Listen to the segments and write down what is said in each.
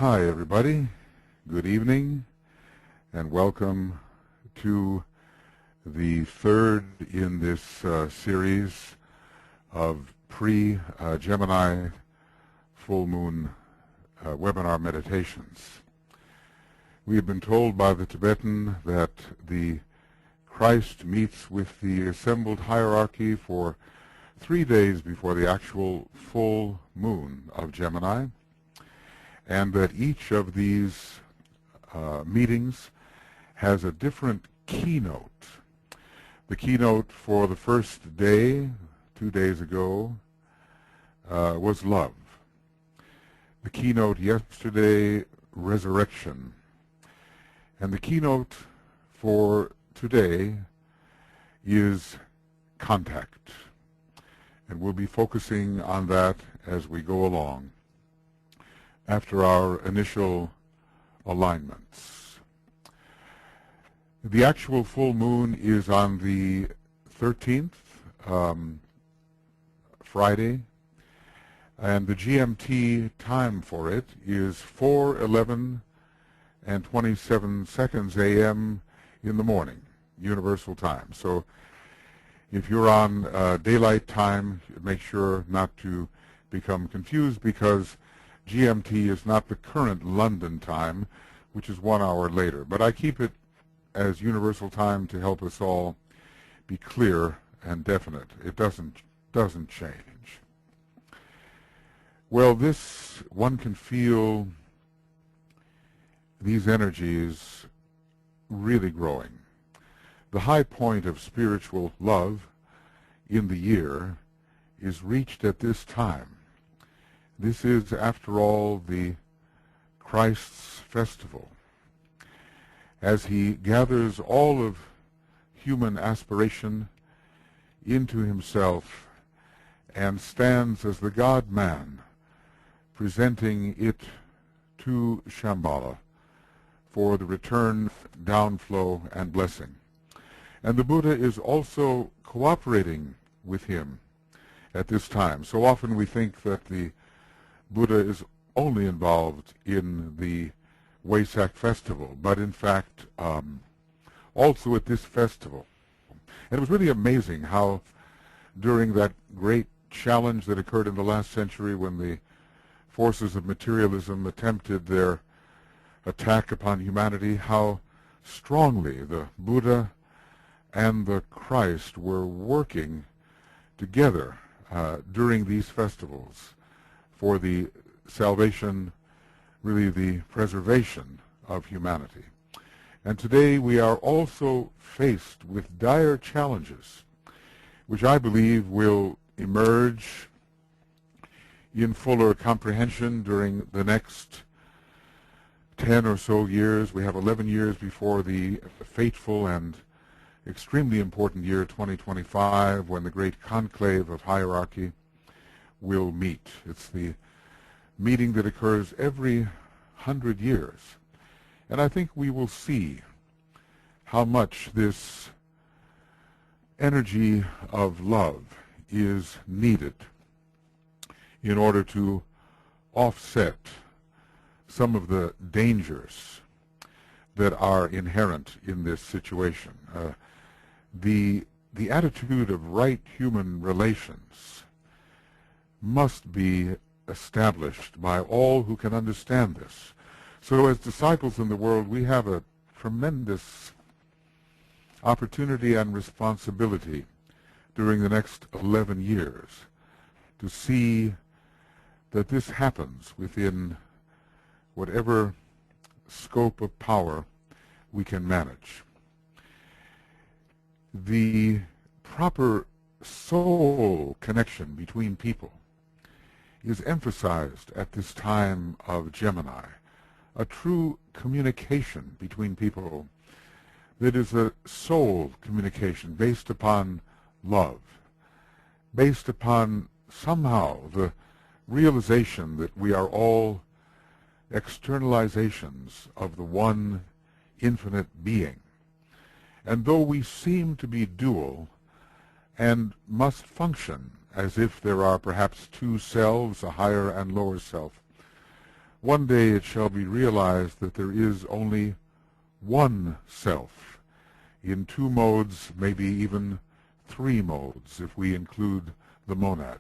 Hi everybody, good evening, and welcome to the third in this series of pre-Gemini full moon webinar meditations. We have been told by the Tibetan that the Christ meets with the assembled hierarchy for 3 days before the actual full moon of Gemini, and that each of these meetings has a different keynote. The keynote for the first day, 2 days ago, was love. The keynote yesterday, resurrection. And the keynote for today is contact. And we'll be focusing on that as we go along after our initial alignments. The actual full moon is on the 13th, Friday, and the GMT time for it is 4:11 and 27 seconds a.m. in the morning, Universal Time. So if you're on daylight time, make sure not to become confused, because GMT is not the current London time, which is 1 hour later. But I keep it as universal time to help us all be clear and definite. It doesn't change. Well, one can feel these energies really growing. The high point of spiritual love in the year is reached at this time. This is, after all, the Christ's festival, as he gathers all of human aspiration into himself and stands as the God-man, presenting it to Shambhala for the return, downflow, and blessing. And the Buddha is also cooperating with him at this time. So often we think that the Buddha is only involved in the Wesak festival, but in fact also at this festival. And it was really amazing how during that great challenge that occurred in the last century, when the forces of materialism attempted their attack upon humanity, how strongly the Buddha and the Christ were working together during these festivals for the salvation, really the preservation of humanity. And today we are also faced with dire challenges, which I believe will emerge in fuller comprehension during the next 10 or so years. We have 11 years before the fateful and extremely important year 2025, when the great conclave of hierarchy will meet. It's the meeting that occurs every 100 years. And I think we will see how much this energy of love is needed in order to offset some of the dangers that are inherent in this situation. The attitude of right human relations must be established by all who can understand this. So as disciples in the world, we have a tremendous opportunity and responsibility during the next 11 years to see that this happens within whatever scope of power we can manage. The proper soul connection between people is emphasized at this time of Gemini, a true communication between people that is a soul communication based upon love, based upon somehow the realization that we are all externalizations of the one infinite being. And though we seem to be dual and must function as if there are perhaps two selves, a higher and lower self, One day it shall be realized that there is only one self, in two modes, maybe even three modes, if we include the monad.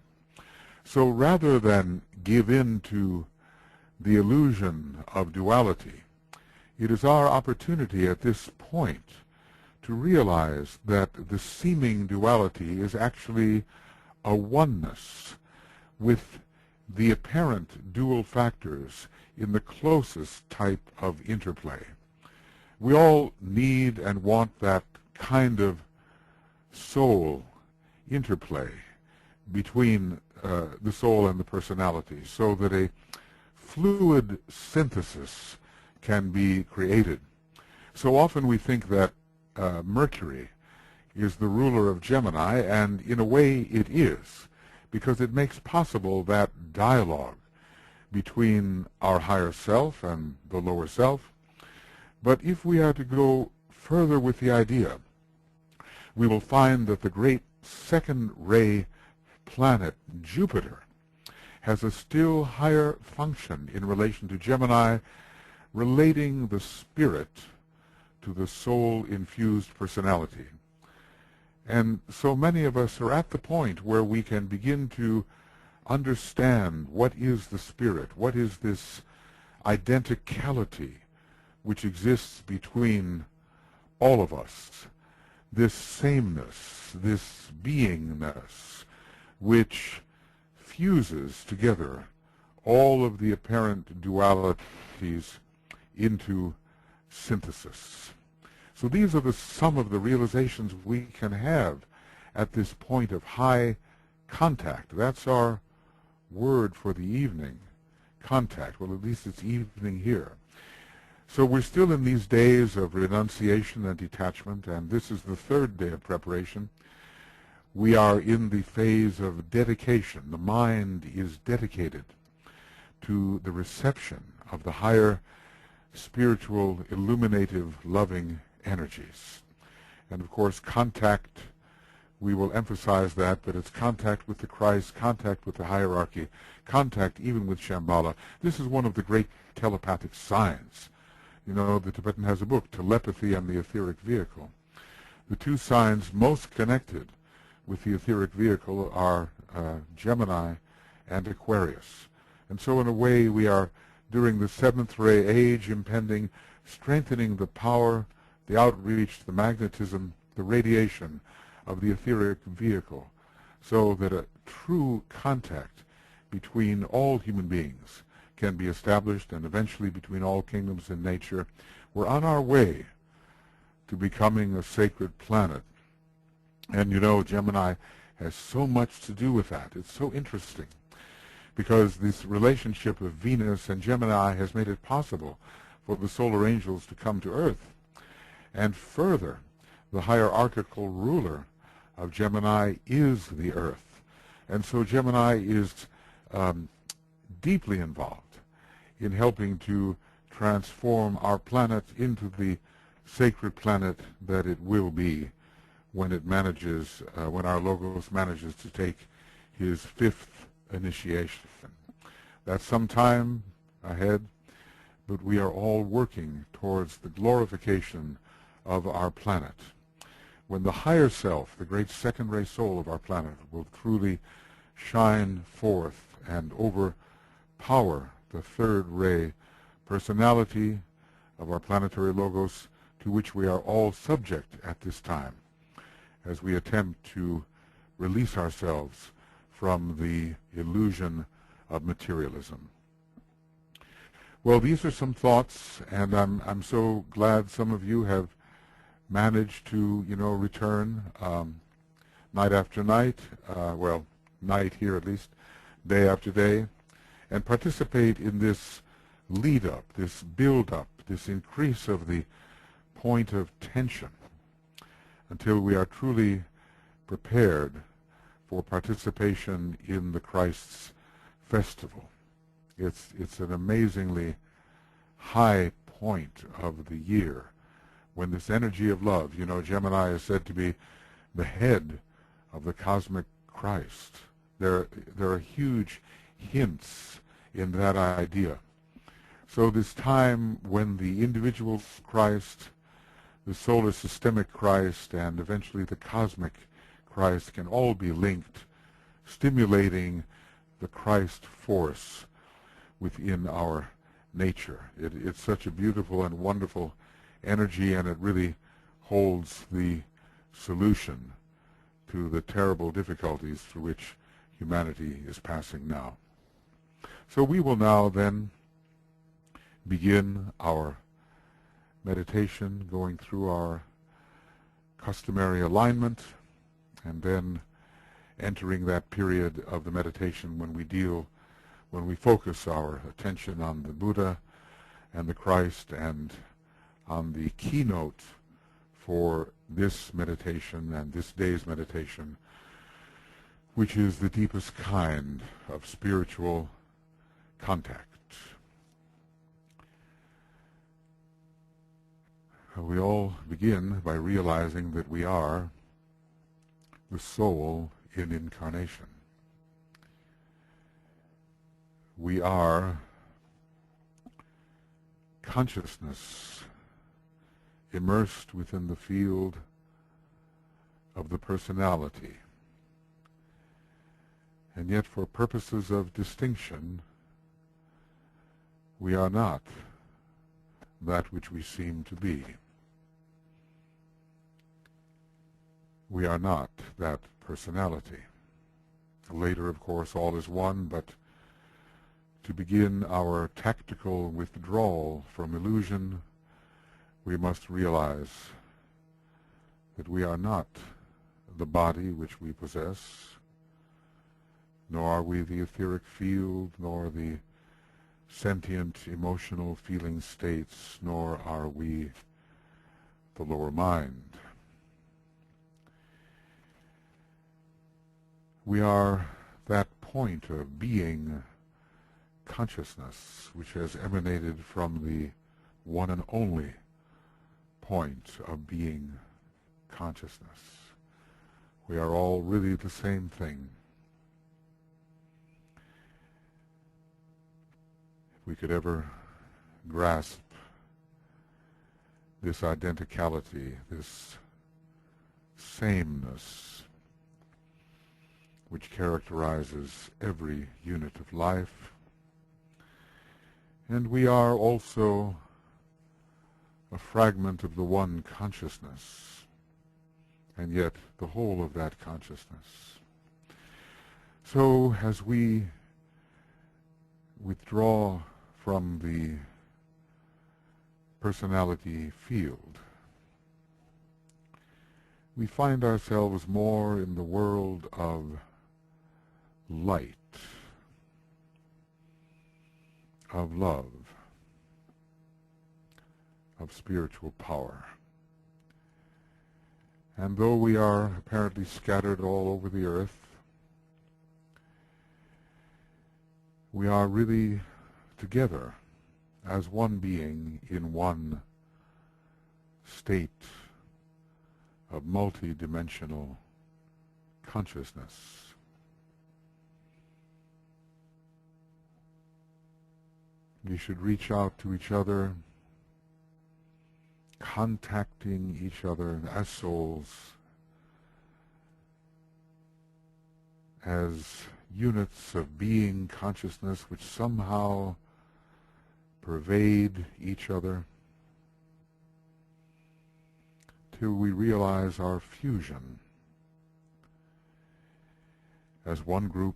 So rather than give in to the illusion of duality, it is our opportunity at this point to realize that the seeming duality is actually a oneness with the apparent dual factors in the closest type of interplay. We all need and want that kind of soul interplay between the soul and the personality, so that a fluid synthesis can be created. So often we think that Mercury is the ruler of Gemini, and in a way it is, because it makes possible that dialogue between our higher self and the lower self. But if we are to go further with the idea, we will find that the great second-ray planet Jupiter has a still higher function in relation to Gemini, relating the spirit to the soul-infused personality. And so many of us are at the point where we can begin to understand what is the spirit, what is this identicality which exists between all of us, this sameness, this beingness, which fuses together all of the apparent dualities into synthesis. So these are some of the realizations we can have at this point of high contact. That's our word for the evening, contact. Well, at least it's evening here. So we're still in these days of renunciation and detachment, and this is the third day of preparation. We are in the phase of dedication. The mind is dedicated to the reception of the higher spiritual, illuminative, loving energies. And of course, contact, we will emphasize that, but it's contact with the Christ, contact with the hierarchy, contact even with Shambhala. This is one of the great telepathic signs. You know, the Tibetan has a book, Telepathy and the Etheric Vehicle. The two signs most connected with the etheric vehicle are Gemini and Aquarius. And so in a way we are, during the seventh ray age impending, strengthening the power, the outreach, the magnetism, the radiation of the etheric vehicle, so that a true contact between all human beings can be established, and eventually between all kingdoms in nature. We're on our way to becoming a sacred planet. And you know, Gemini has so much to do with that. It's so interesting, because this relationship of Venus and Gemini has made it possible for the solar angels to come to Earth. And further, the hierarchical ruler of Gemini is the Earth. And so Gemini is deeply involved in helping to transform our planet into the sacred planet that it will be when it manages, when our Logos manages to take his fifth initiation. That's some time ahead, but we are all working towards the glorification of our planet, when the higher self, the great second-ray soul of our planet, will truly shine forth and overpower the third-ray personality of our planetary Logos, to which we are all subject at this time, as we attempt to release ourselves from the illusion of materialism. Well, these are some thoughts, and I'm so glad some of you have managed to, return night after night, well, night here at least, day after day, and participate in this lead-up, this build-up, this increase of the point of tension, until we are truly prepared for participation in the Christ's festival. It's an amazingly high point of the year when this energy of love, Gemini is said to be the head of the cosmic Christ. There are huge hints in that idea. So this time when the individual Christ, the solar systemic Christ, and eventually the cosmic Christ can all be linked, stimulating the Christ force within our nature. It's such a beautiful and wonderful energy, and it really holds the solution to the terrible difficulties through which humanity is passing now. So we will now then begin our meditation, going through our customary alignment, and then entering that period of the meditation when we focus our attention on the Buddha and the Christ and on the keynote for this meditation and this day's meditation, which is the deepest kind of spiritual contact. We all begin by realizing that we are the soul in incarnation. We are consciousness immersed within the field of the personality. And yet, for purposes of distinction, we are not that which we seem to be. We are not that personality. Later, of course, all is one, but to begin our tactical withdrawal from illusion, we must realize that we are not the body which we possess, nor are we the etheric field, nor the sentient emotional feeling states, nor are we the lower mind. We are that point of being consciousness which has emanated from the one and only point of being consciousness. We are all really the same thing. If we could ever grasp this identicality, this sameness, which characterizes every unit of life. And we are also a fragment of the one consciousness, and yet the whole of that consciousness. So as we withdraw from the personality field, we find ourselves more in the world of light, of love, of spiritual power. And though we are apparently scattered all over the earth, we are really together as one being in one state of multi-dimensional consciousness. We should reach out to each other, contacting each other as souls, as units of being consciousness which somehow pervade each other, till we realize our fusion as one group,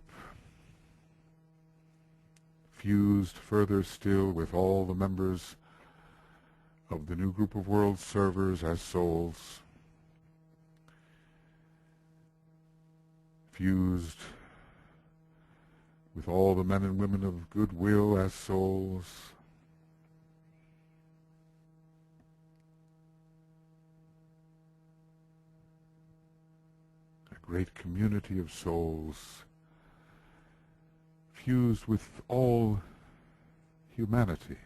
fused further still with all the members of the new group of world servers as souls, fused with all the men and women of goodwill as souls, a great community of souls fused with all humanity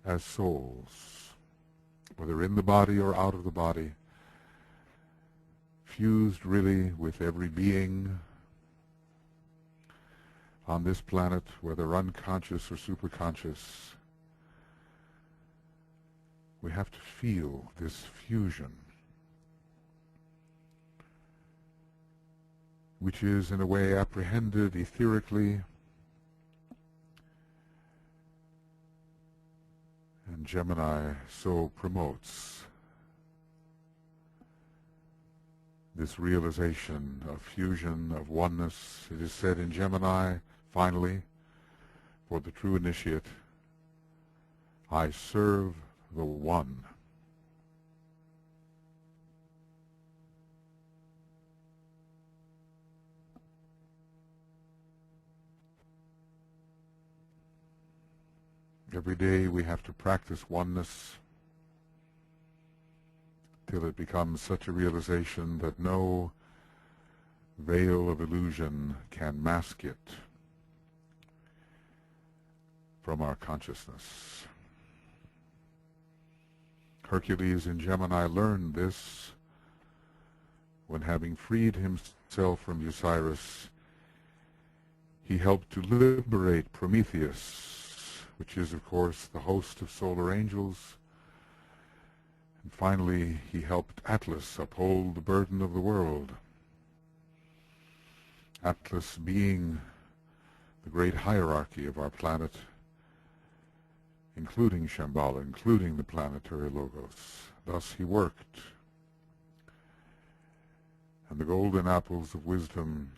as souls, whether in the body or out of the body, fused really with every being on this planet, whether unconscious or superconscious, we have to feel this fusion, which is in a way apprehended etherically, and Gemini so promotes this realization of fusion, of oneness. It is said in Gemini, finally, for the true initiate, I serve the One. Every day we have to practice oneness till it becomes such a realization that no veil of illusion can mask it from our consciousness. Hercules in Gemini learned this when, having freed himself from Osiris, he helped to liberate Prometheus, which is, of course, the host of solar angels. And finally, he helped Atlas uphold the burden of the world. Atlas being the great hierarchy of our planet, including Shambhala, including the planetary logos. Thus he worked, and the golden apples of wisdom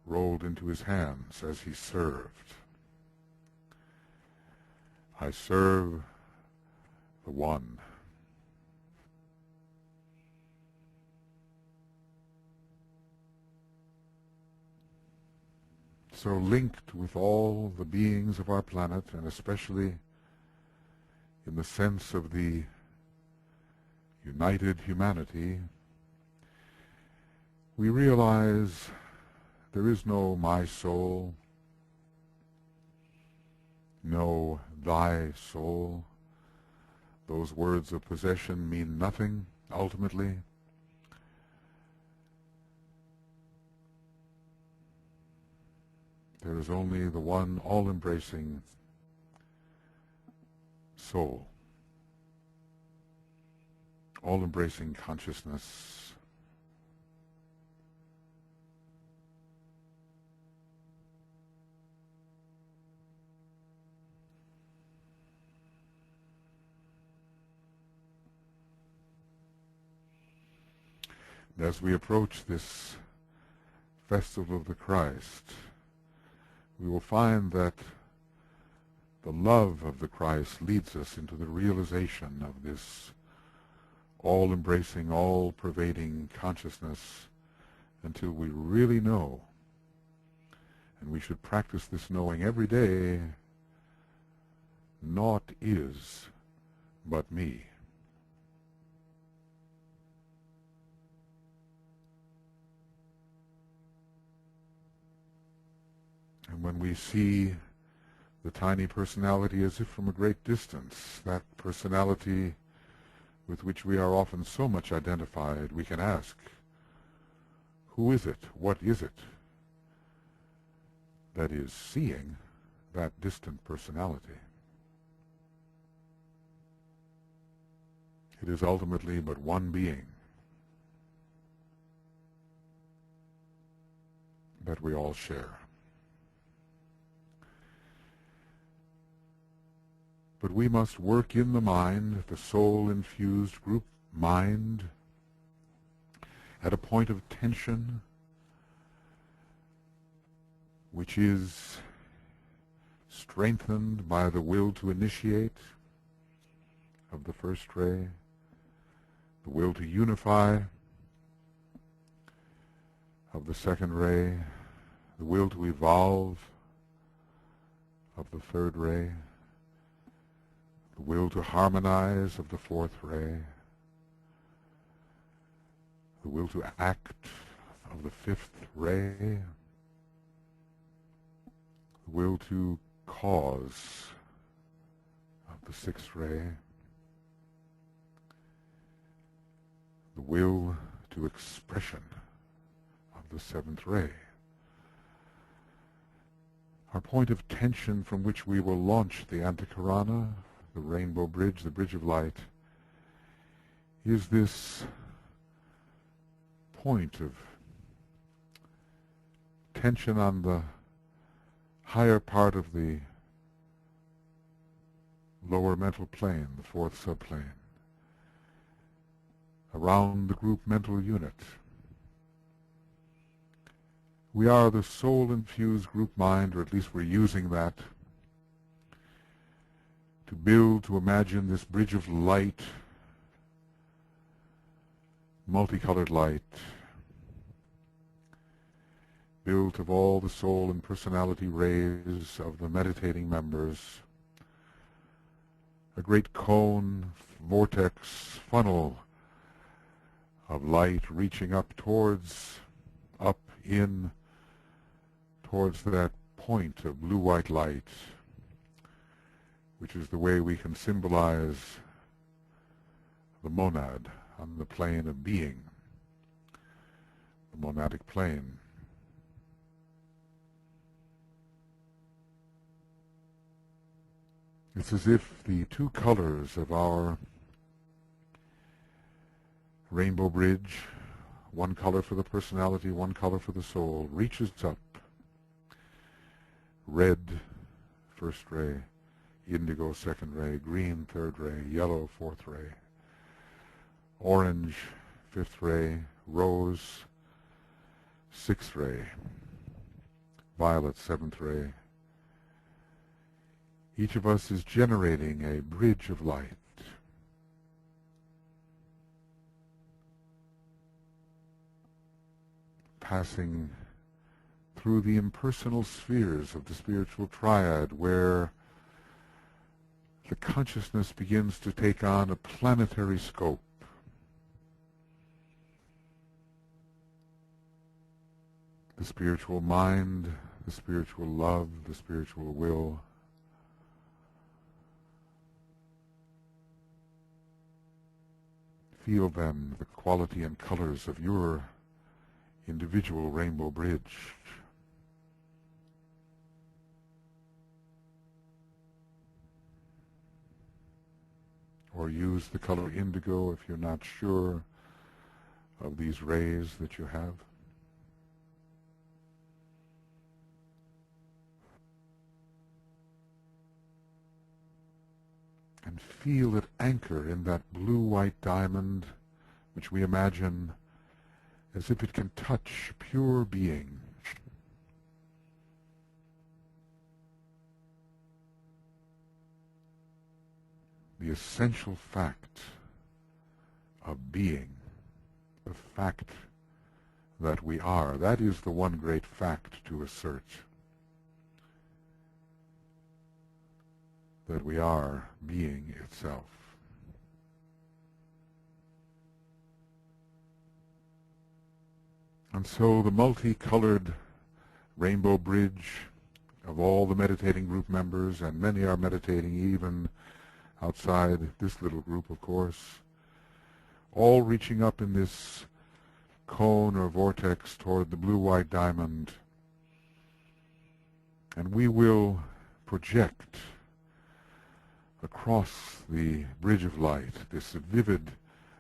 rolled into his hands as he served. I serve the One. So linked with all the beings of our planet, and especially in the sense of the united humanity, we realize there is no my soul, no thy soul. Those words of possession mean nothing, ultimately. There is only the one all-embracing soul, all-embracing consciousness. As we approach this festival of the Christ, we will find that the love of the Christ leads us into the realization of this all-embracing, all-pervading consciousness until we really know, and we should practice this knowing every day, naught is but me. And when we see the tiny personality as if from a great distance, that personality with which we are often so much identified, we can ask, who is it? What is it that is seeing that distant personality? It is ultimately but one being that we all share. But we must work in the mind, the soul-infused group mind, at a point of tension, which is strengthened by the will to initiate of the first ray, the will to unify of the second ray, the will to evolve of the third ray, the will to harmonize of the fourth ray, the will to act of the fifth ray, the will to cause of the sixth ray, the will to expression of the seventh ray. Our point of tension from which we will launch the Antakarana, the rainbow bridge, the bridge of light, is this point of tension on the higher part of the lower mental plane, the fourth subplane, around the group mental unit. We are the soul-infused group mind, or at least we're using that to build, to imagine this bridge of light, multicolored light, built of all the soul and personality rays of the meditating members, a great cone, vortex, funnel of light reaching up towards, towards that point of blue-white light, which is the way we can symbolize the monad on the plane of being, the monadic plane. It's as if the two colors of our rainbow bridge, one color for the personality, one color for the soul, reaches up. Red, first ray, indigo, second ray, green, third ray, yellow, fourth ray, orange, fifth ray, rose, sixth ray, violet, seventh ray. Each of us is generating a bridge of light. Passing through the impersonal spheres of the spiritual triad, where the consciousness begins to take on a planetary scope. The spiritual mind, the spiritual love, the spiritual will, feel then the quality and colors of your individual rainbow bridge. Or use the color indigo if you're not sure of these rays that you have. And feel it anchor in that blue-white diamond, which we imagine as if it can touch pure being. The essential fact of being, the fact that we are, that is the one great fact to assert. That we are being itself. And so the multicolored rainbow bridge of all the meditating group members, and many are meditating even outside this little group, of course, all reaching up in this cone or vortex toward the blue-white diamond. And we will project across the bridge of light this vivid,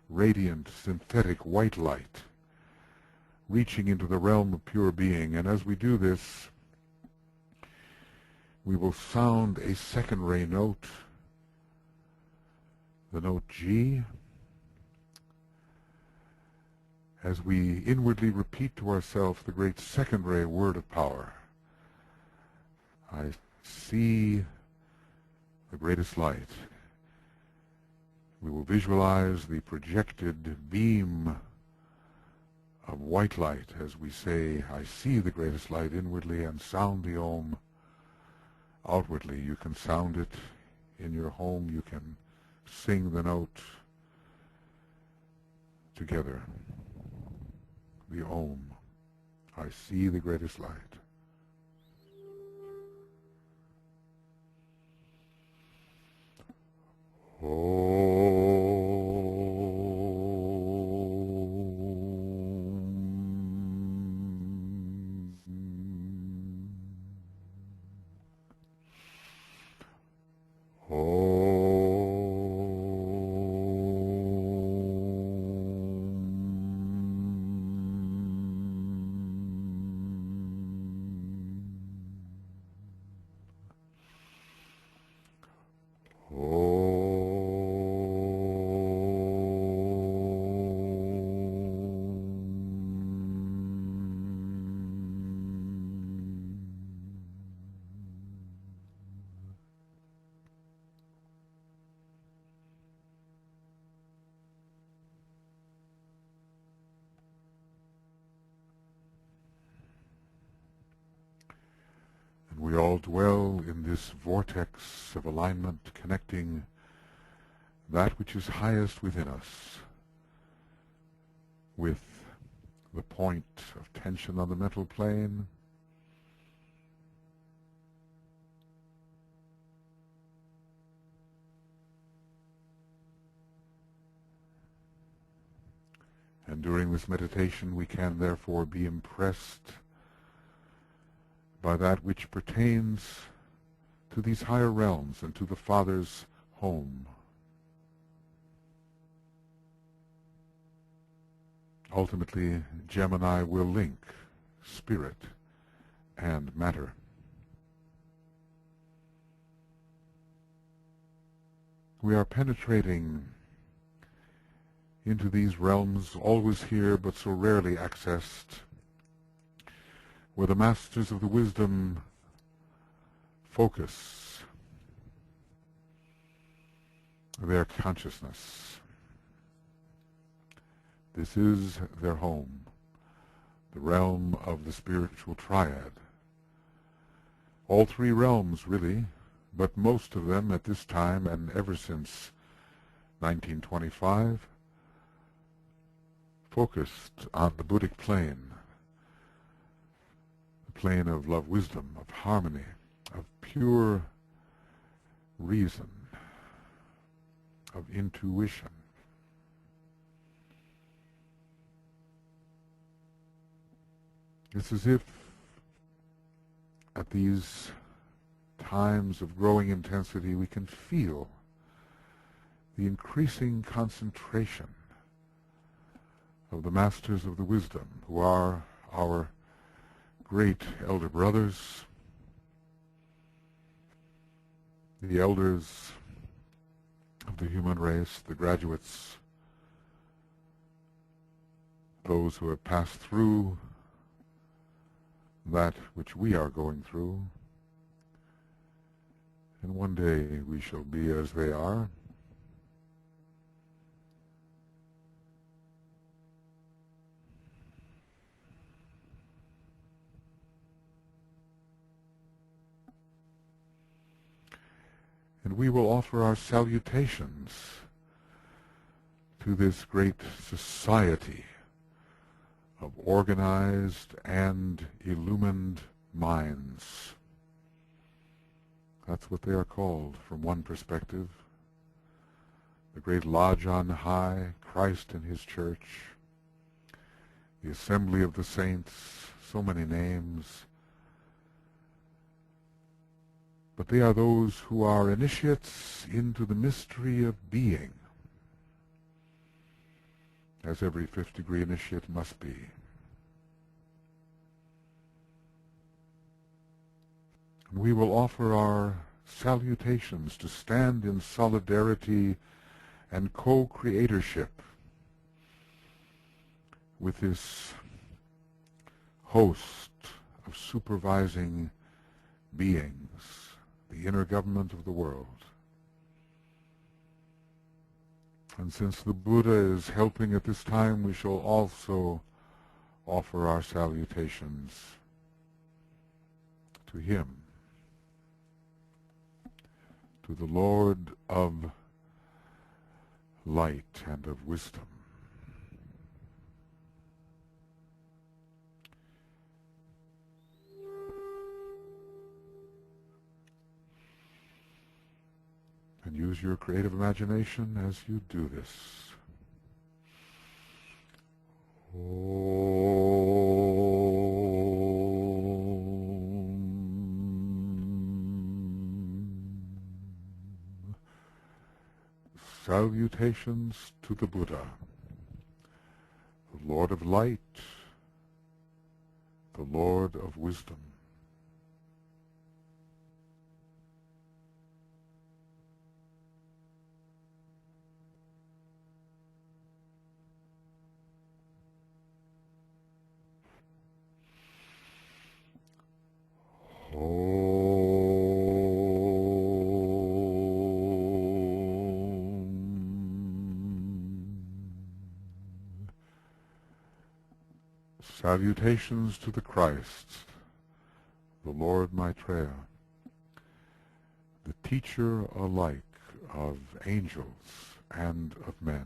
radiant, synthetic white light, reaching into the realm of pure being. And as we do this, we will sound a second ray note, the note G, as we inwardly repeat to ourselves the great second ray word of power. I see the greatest light. We will visualize the projected beam of white light as we say, I see the greatest light inwardly, and sound the Om outwardly. You can sound it in your home. You can sing the note together. The Om. I see the greatest light. We all dwell in this vortex of alignment, connecting that which is highest within us with the point of tension on the mental plane, and during this meditation we can therefore be impressed by that which pertains to these higher realms and to the Father's home. Ultimately, Gemini will link spirit and matter. We are penetrating into these realms, always here but so rarely accessed, where the masters of the wisdom focus their consciousness. This is their home, the realm of the spiritual triad. All three realms, really, but most of them at this time and ever since 1925, focused on the Buddhic plane, the plane of love, wisdom, of harmony, of pure reason, of intuition. It's as if at these times of growing intensity we can feel the increasing concentration of the masters of the wisdom, who are our great elder brothers, the elders of the human race, the graduates, those who have passed through that which we are going through, and one day we shall be as they are. And we will offer our salutations to this great society of organized and illumined minds. That's what they are called from one perspective. The great lodge on high, Christ and his church, the assembly of the saints, so many names. But they are those who are initiates into the mystery of being, as every fifth-degree initiate must be. And we will offer our salutations to stand in solidarity and co-creatorship with this host of supervising beings, the inner government of the world. And since the Buddha is helping at this time, we shall also offer our salutations to him, to the Lord of light and of wisdom. And use your creative imagination as you do this. Salutations to the Buddha, the Lord of Light, the Lord of Wisdom. Salutations to the Christ, the Lord Maitreya, the teacher alike of angels and of men.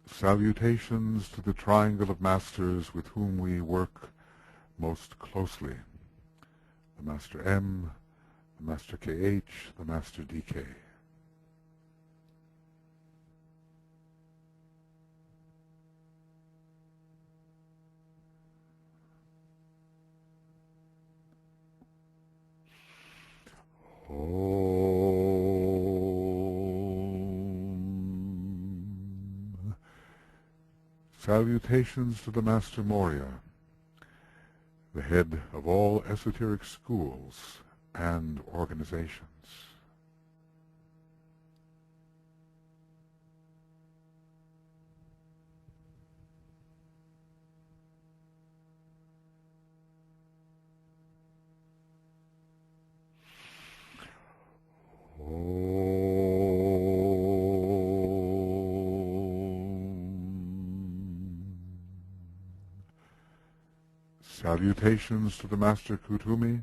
Salutations to the triangle of masters with whom we work most closely, the Master M, the Master KH, the Master DK. Salutations to the Master Morya, the head of all esoteric schools and organizations. Salutations to the Master Kutumi,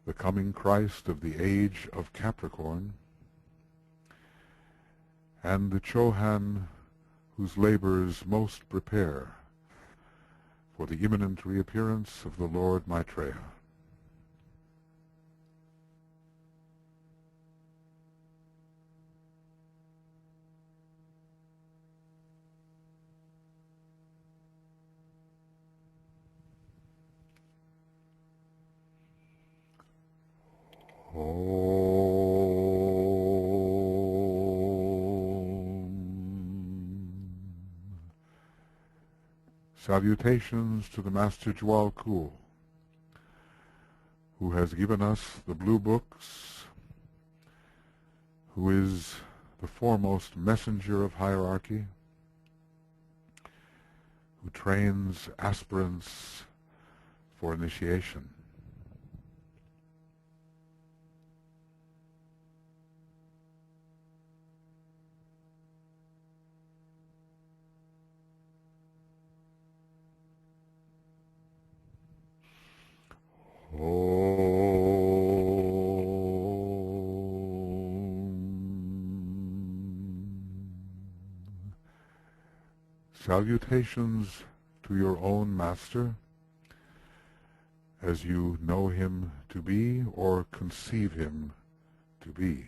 the coming Christ of the age of Capricorn, and the Chohan whose labors most prepare for the imminent reappearance of the Lord Maitreya. Salutations to the Master Jwal Kul, who has given us the blue books, who is the foremost messenger of hierarchy, who trains aspirants for initiation. Salutations to your own Master, as you know him to be or conceive him to be.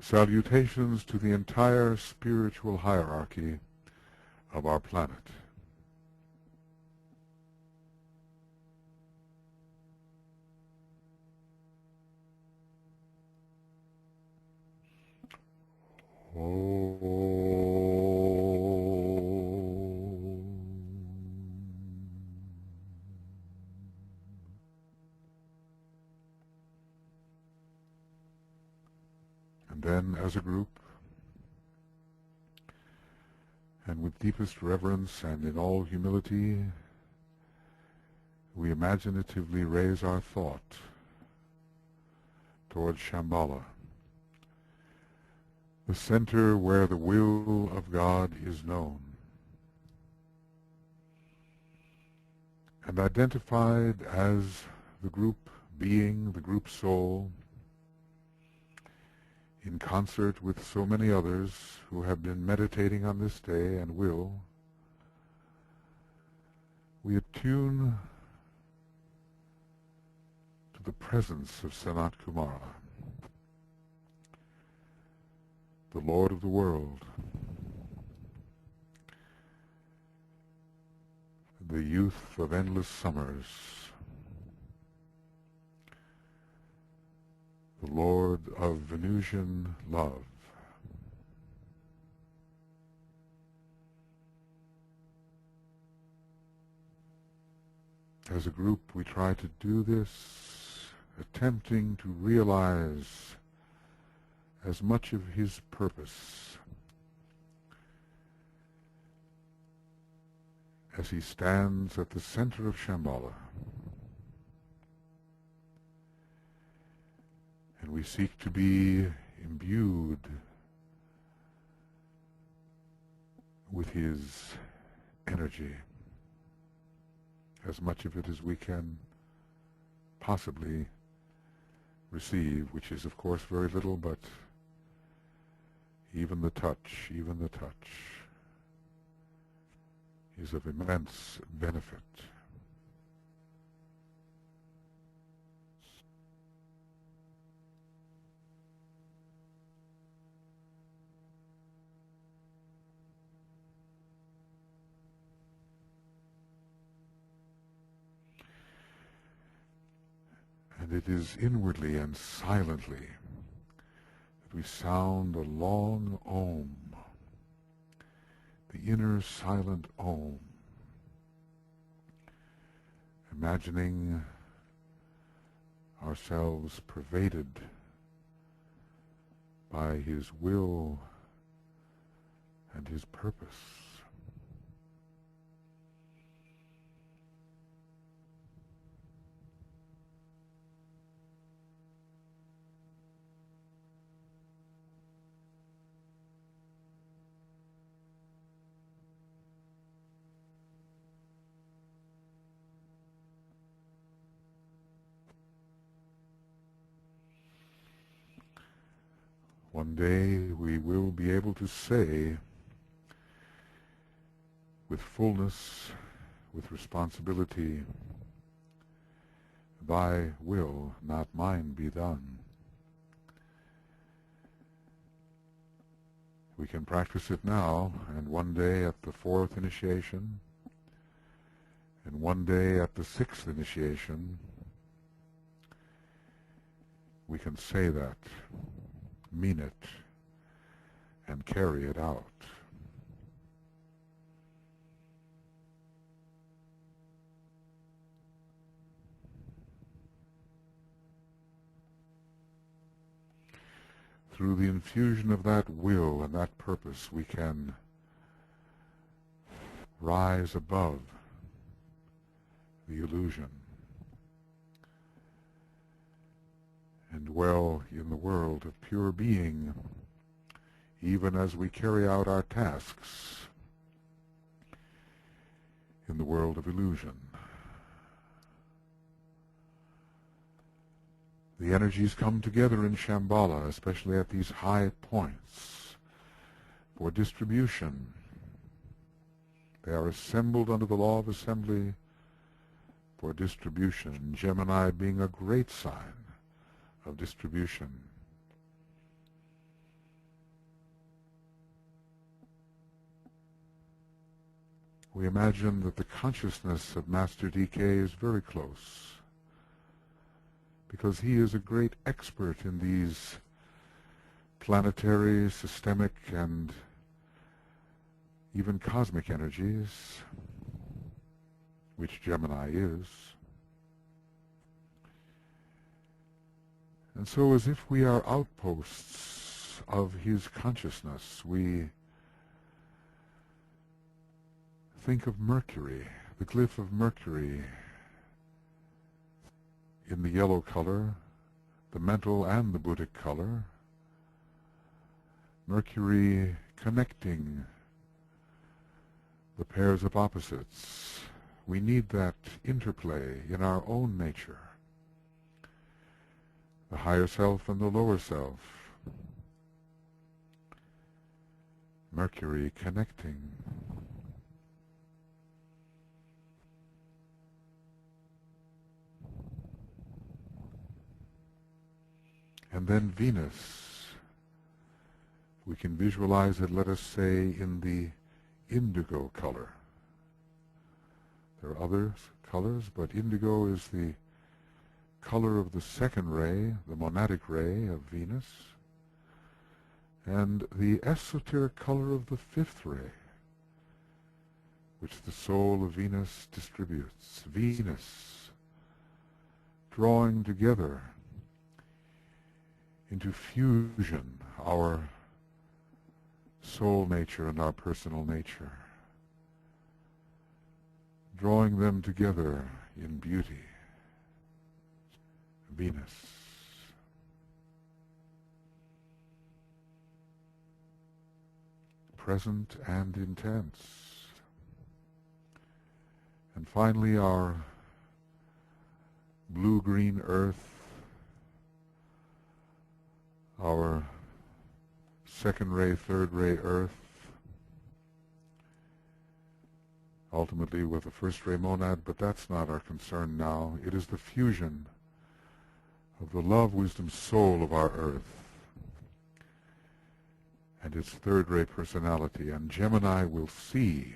Salutations to the entire spiritual hierarchy of our planet. And then, as a group, and with deepest reverence and in all humility, we imaginatively raise our thought towards Shambhala, the center where the will of God is known, and identified as the group being, the group soul, in concert with so many others who have been meditating on this day and will, we attune to the presence of Sanat Kumara, the Lord of the world, the youth of endless summers, the Lord of Venusian love. As a group, we try to do this, attempting to realize as much of his purpose as he stands at the center of Shambhala. And we seek to be imbued with his energy, as much of it as we can possibly receive, which is of course very little, but even the touch is of immense benefit. And it is inwardly and silently that we sound a long Om, the inner silent Om, imagining ourselves pervaded by his will and his purpose. One day we will be able to say with fullness, with responsibility, "Thy will, not mine, be done." We can practice it now, and one day at the 4th initiation, and one day at the 6th initiation, we can say that, mean it, and carry it out. Through the infusion of that will and that purpose, we can rise above the illusion and dwell in the world of pure being, even as we carry out our tasks in the world of illusion. The energies come together in Shambhala, especially at these high points, for distribution. They are assembled under the law of assembly for distribution, Gemini being a great sign of distribution. We imagine that the consciousness of Master DK is very close, because he is a great expert in these planetary, systemic, and even cosmic energies, which Gemini is. And so, as if we are outposts of his consciousness, we think of Mercury, the glyph of Mercury, in the yellow color, the mental and the Buddhic color. Mercury connecting the pairs of opposites. We need that interplay in our own nature. The higher self and the lower self. Mercury connecting. And then Venus. We can visualize it, let us say, in the indigo color. There are other colors, but indigo is the color of the second ray, the monadic ray of Venus, and the esoteric color of the fifth ray, which the soul of Venus distributes. Venus drawing together into fusion our soul nature and our personal nature, drawing them together in beauty. Venus. Present and intense. And finally our blue-green earth, our second ray, third ray earth, ultimately with the first ray monad, but that's not our concern now. It is the fusion of the love, wisdom, soul of our earth and its third ray personality. And Gemini will see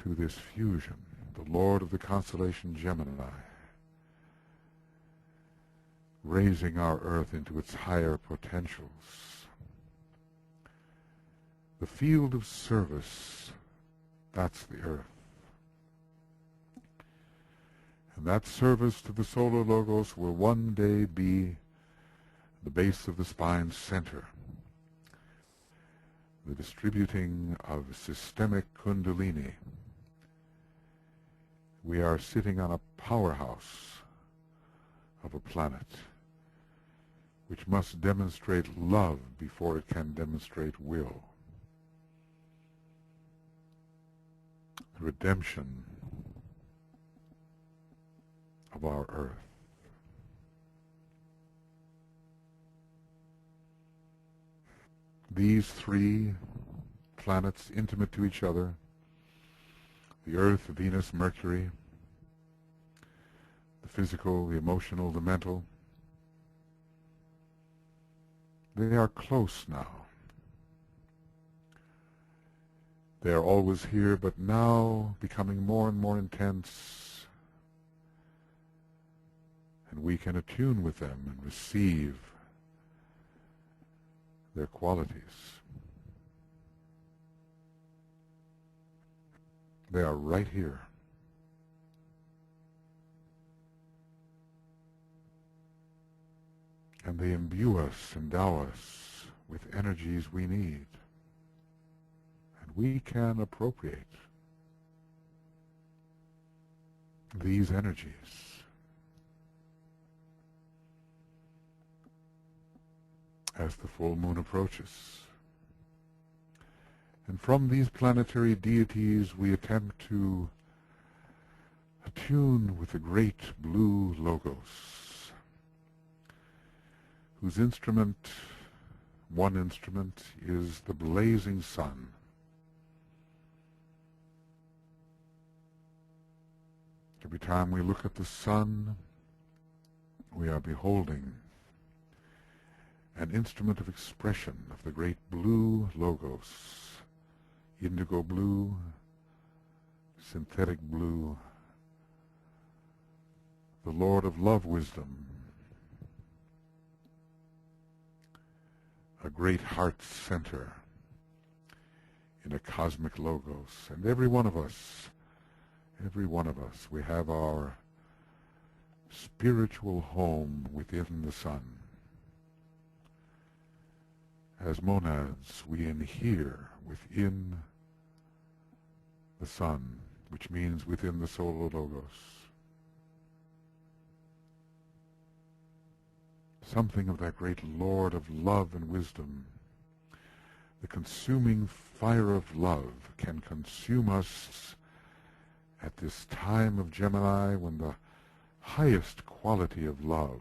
to this fusion, the Lord of the constellation Gemini, raising our earth into its higher potentials. The field of service, that's the earth. And that service to the solar logos will one day be the base of the spine's center, the distributing of systemic kundalini. We are sitting on a powerhouse of a planet which must demonstrate love before it can demonstrate will. The redemption of our earth. These three planets intimate to each other, the Earth, Venus, Mercury, the physical, the emotional, the mental, they are close now. They are always here, but now becoming more and more intense, and we can attune with them and receive their qualities. They are right here. And they imbue us, endow us with energies we need. And we can appropriate these energies. As the full moon approaches. And from these planetary deities we attempt to attune with the great blue logos, whose instrument, one instrument, is the blazing sun. Every time we look at the sun, we are beholding an instrument of expression of the great blue logos, indigo blue, synthetic blue, the Lord of love wisdom, a great heart center in a cosmic logos. And every one of us, we have our spiritual home within the sun. As monads, we inhere within the sun, which means within the solar logos. something of that great Lord of love and wisdom. The consuming fire of love can consume us at this time of Gemini, when the highest quality of love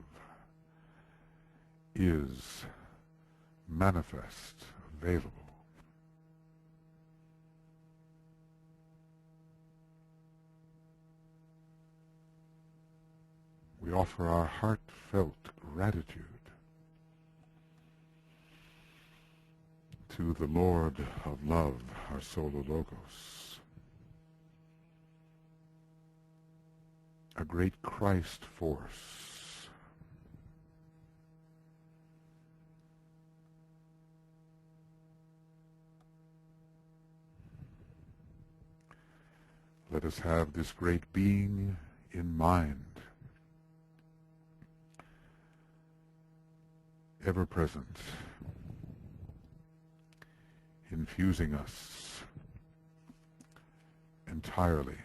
is manifest, available. We offer our heartfelt gratitude to the Lord of Love, our Solar Logos, a great Christ force, let us have this great being in mind, ever present, infusing us entirely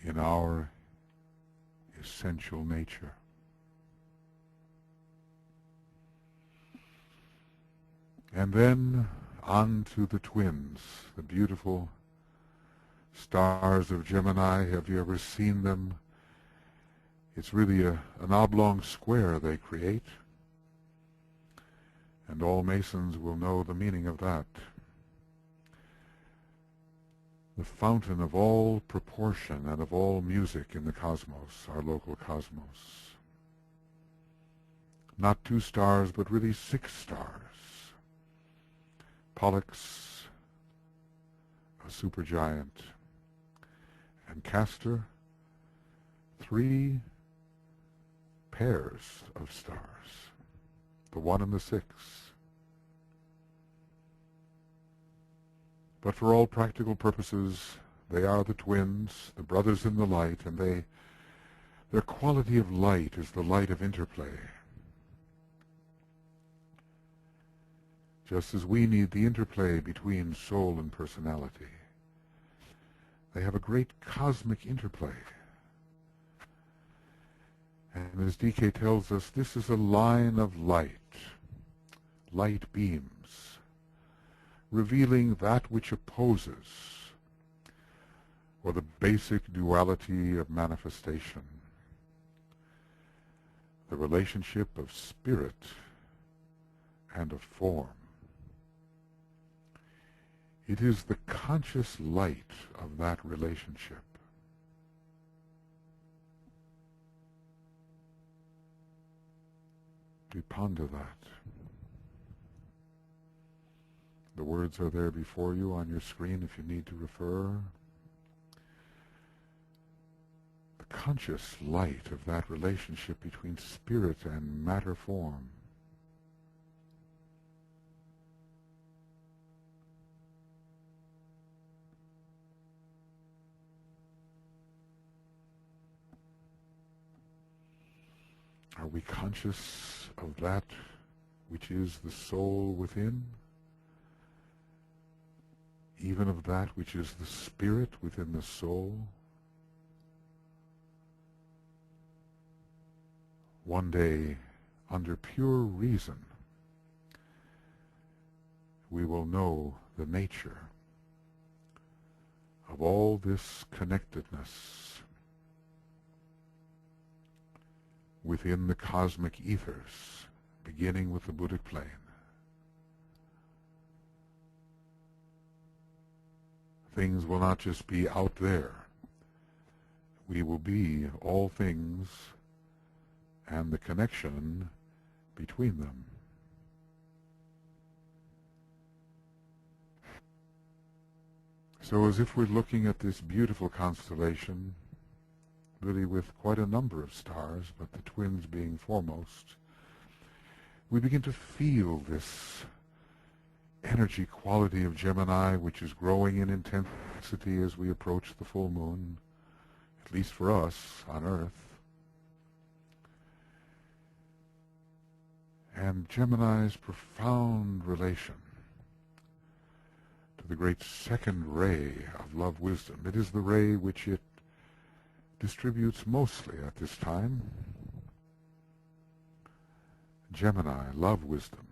in our essential nature. And then on to the twins, the beautiful stars of Gemini. Have you ever seen them? It's really an oblong square they create, and all Masons will know the meaning of that. The fountain of all proportion and of all music in the cosmos, our local cosmos. Not 2 stars, but really 6 stars. Pollux, a supergiant, and Castor, 3 pairs of stars, the 1 and the 6. But for all practical purposes, they are the twins, the brothers in the light, and their quality of light is the light of interplay. Just as we need the interplay between soul and personality, they have a great cosmic interplay. And as DK tells us, this is a line of light, light beams, revealing that which opposes, or the basic duality of manifestation, the relationship of spirit and of form. It is the conscious light of that relationship. We ponder that. The words are there before you on your screen if you need to refer. The conscious light of that relationship between spirit and matter form. Are we conscious of that which is the soul within? Even of that which is the spirit within the soul? One day, under pure reason, we will know the nature of all this connectedness within the cosmic ethers, beginning with the Buddhic plane. Things will not just be out there. We will be all things and the connection between them. So as if we're looking at this beautiful constellation, really with quite a number of stars, but the twins being foremost, we begin to feel this energy quality of Gemini, which is growing in intensity as we approach the full moon, at least for us on Earth. And Gemini's profound relation to the great second ray of love wisdom. It is the ray which it distributes mostly at this time. Gemini, love wisdom.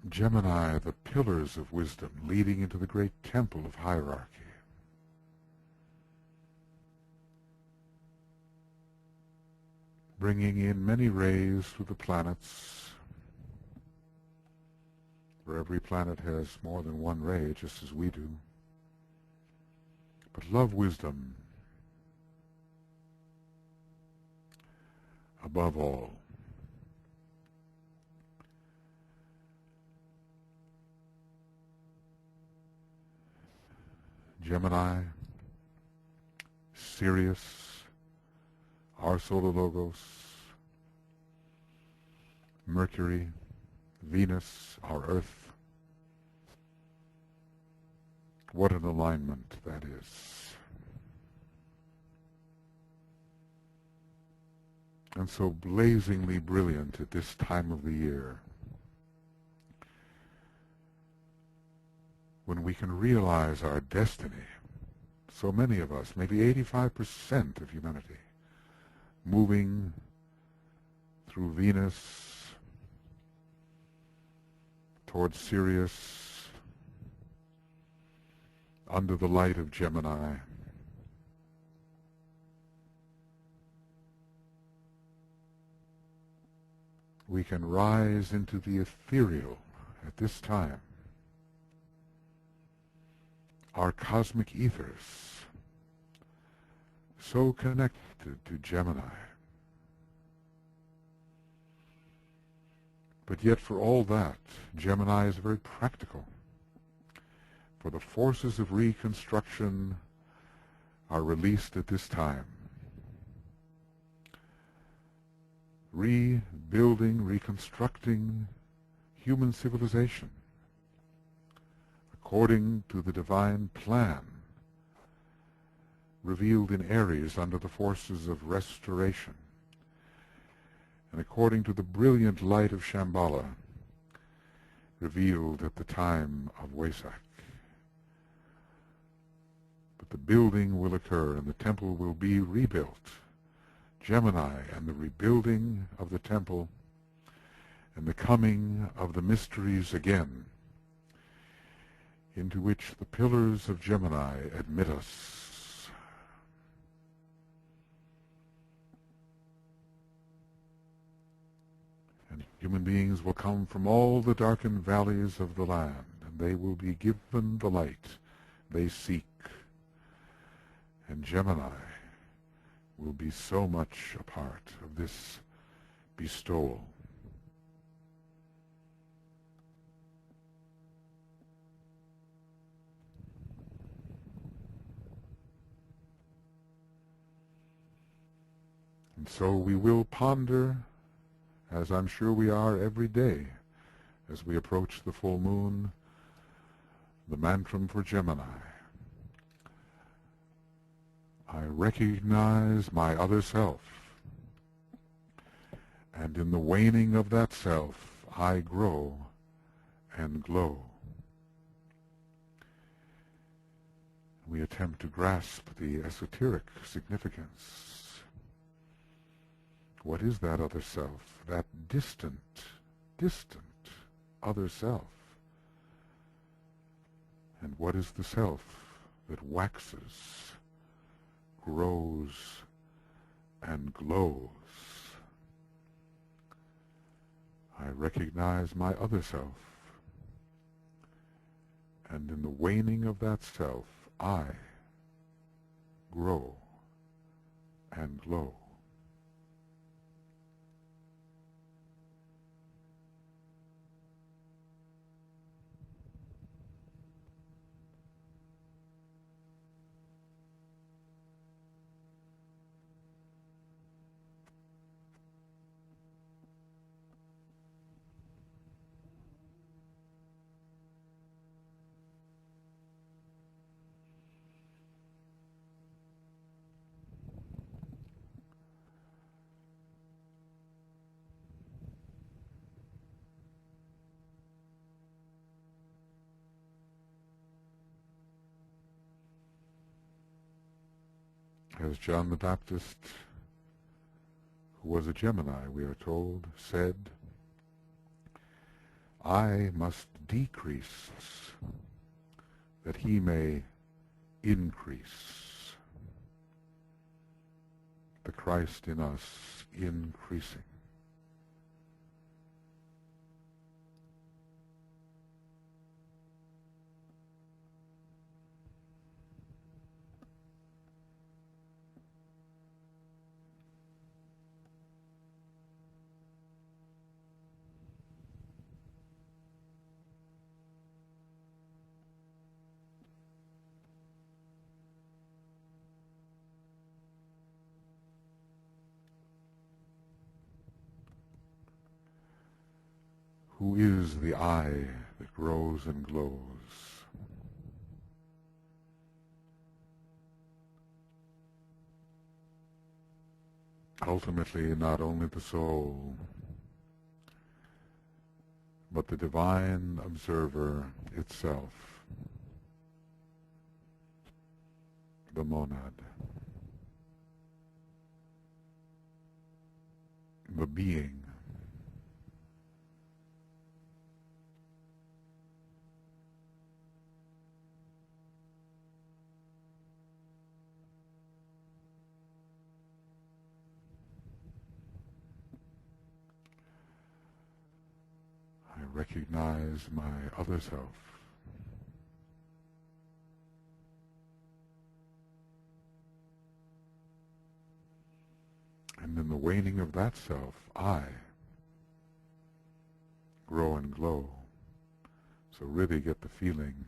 Gemini, the pillars of wisdom leading into the great temple of hierarchy. Bringing in many rays through the planets, for every planet has more than one ray, just as we do. But love wisdom above all. Gemini, Sirius, our solar logos, Mercury, Venus, our Earth. What an alignment that is. And so blazingly brilliant at this time of the year, when we can realize our destiny. So many of us, maybe 85% of humanity, moving through Venus towards Sirius, under the light of Gemini. We can rise into the ethereal at this time. Our cosmic ethers, so connected to Gemini. But yet for all that, Gemini is very practical. For the forces of reconstruction are released at this time. Rebuilding, reconstructing human civilization according to the divine plan revealed in Aries under the forces of restoration, and according to the brilliant light of Shambhala revealed at the time of Wesak. But the building will occur and the temple will be rebuilt. Gemini and the rebuilding of the temple and the coming of the mysteries again, into which the pillars of Gemini admit us. And human beings will come from all the darkened valleys of the land, and they will be given the light they seek. And Gemini will be so much a part of this bestowal. And so we will ponder, as I'm sure we are every day, as we approach the full moon, the mantram for Gemini. I recognize my other self, and in the waning of that self, I grow and glow. We attempt to grasp the esoteric significance. What is that other self, that distant other self? And what is the self that waxes, grows, and glows? I recognize my other self, and in the waning of that self, I grow and glow. as John the Baptist, who was a Gemini, we are told, said, I must decrease that he may increase. The Christ in us increasing. Who is the eye that grows and glows? Ultimately, not only the soul, but the divine observer itself, the monad, the being. I recognize my other self. And in the waning of that self, I grow and glow. So really get the feeling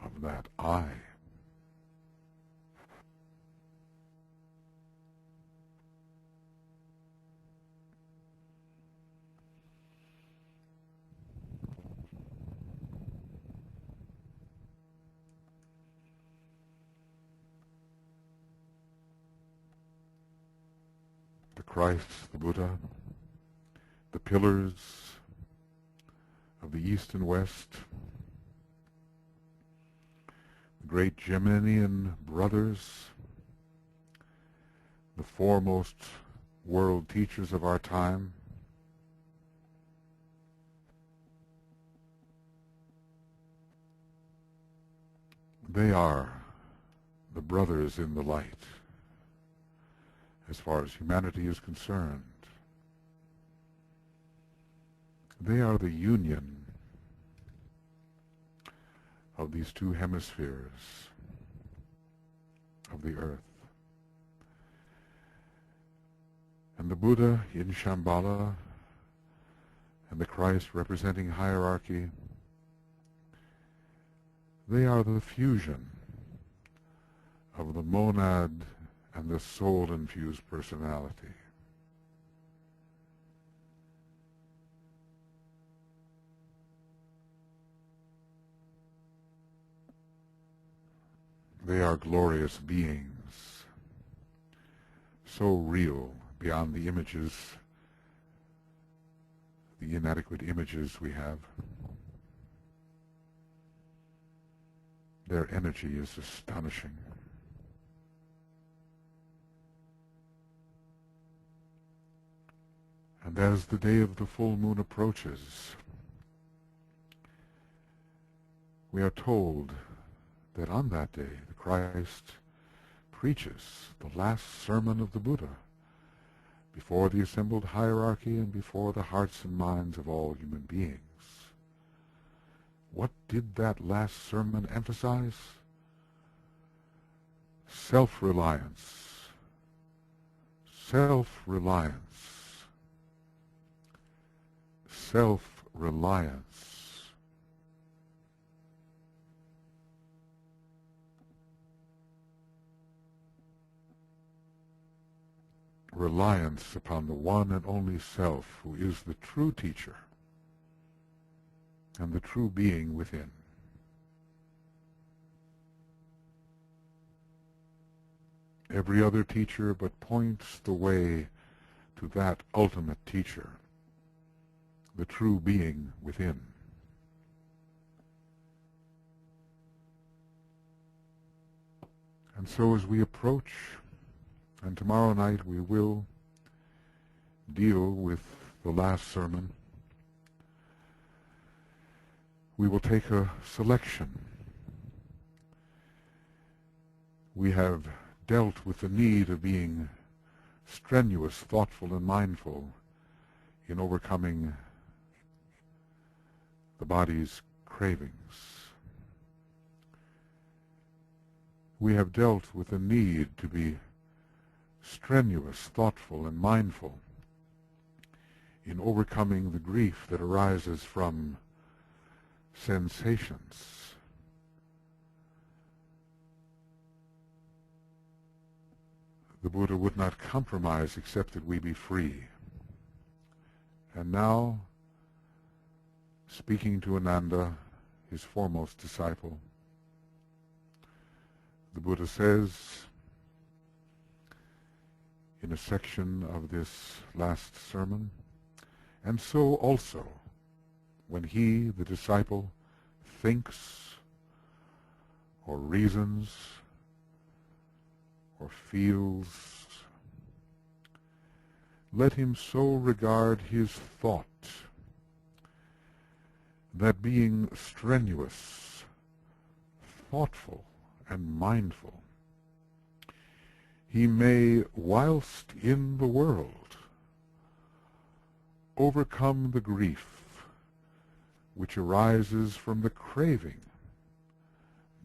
of that I. The Christ, the Buddha, the pillars of the East and West, the great Geminian brothers, the foremost world teachers of our time, they are the brothers in the light as far as humanity is concerned. They are the union of these two hemispheres of the earth. And the Buddha in Shambhala and the Christ representing hierarchy, they are the fusion of the monad and the soul-infused personality. They are glorious beings, so real beyond the images, the inadequate images we have. Their energy is astonishing. And as the day of the full moon approaches, we are told that on that day the Christ preaches the last sermon of the Buddha before the assembled hierarchy and before the hearts and minds of all human beings. What did that last sermon emphasize? Self-reliance. Self-reliance. Self-reliance. Reliance upon the one and only self who is the true teacher and the true being within. Every other teacher but points the way to that ultimate teacher, the true being within. And so as we approach, and tomorrow night we will deal with the last sermon, we will take a selection. We have dealt with the need of being strenuous, thoughtful, and mindful in overcoming the body's cravings. We have dealt with the need to be strenuous, thoughtful, and mindful in overcoming the grief that arises from sensations. The Buddha would not compromise except that we be free. And now, speaking to Ananda, his foremost disciple, the Buddha says in a section of this last sermon, and so also, when he, the disciple, thinks or reasons or feels, let him so regard his thought that being strenuous, thoughtful, and mindful, he may, whilst in the world, overcome the grief which arises from the craving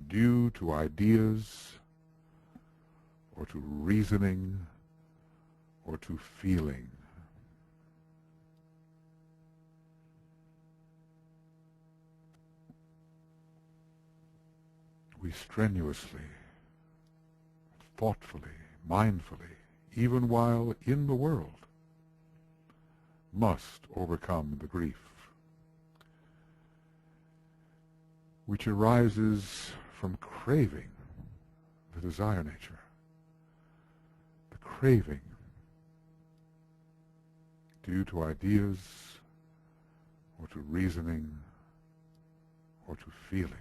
due to ideas or to reasoning or to feeling. We strenuously, thoughtfully, mindfully, even while in the world, must overcome the grief which arises from craving, the desire nature, the craving due to ideas or to reasoning or to feeling.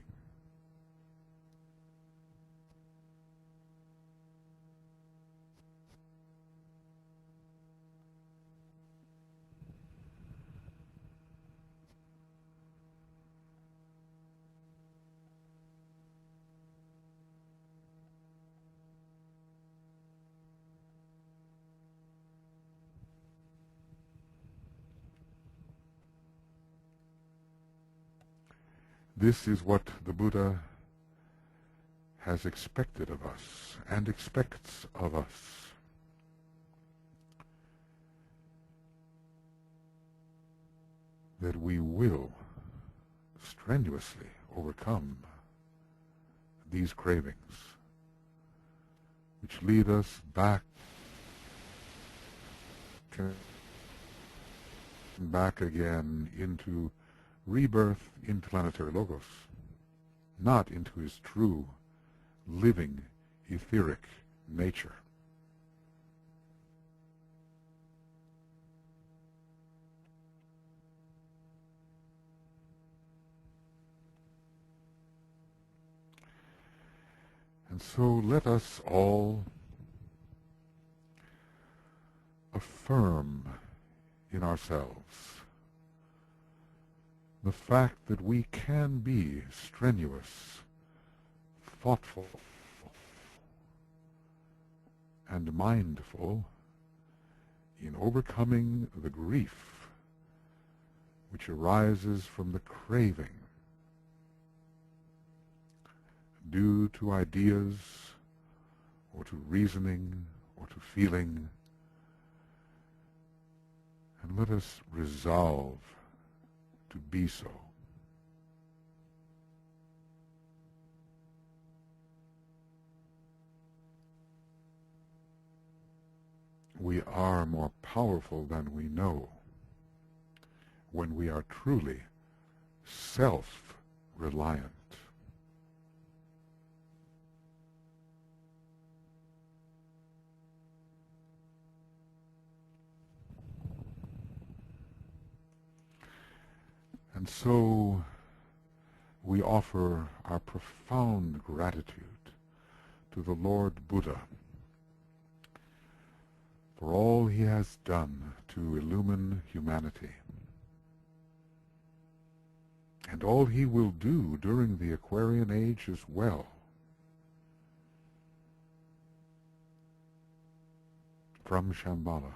This is what the Buddha has expected of us and expects of us. That we will strenuously overcome these cravings which lead us back again into rebirth into planetary logos, not into his true, living, etheric nature. And so let us all affirm in ourselves the fact that we can be strenuous, thoughtful, and mindful in overcoming the grief which arises from the craving due to ideas or to reasoning or to feeling, and let us resolve to be so. We are more powerful than we know when we are truly self-reliant. And so we offer our profound gratitude to the Lord Buddha for all he has done to illumine humanity, and all he will do during the Aquarian Age as well. From Shambhala.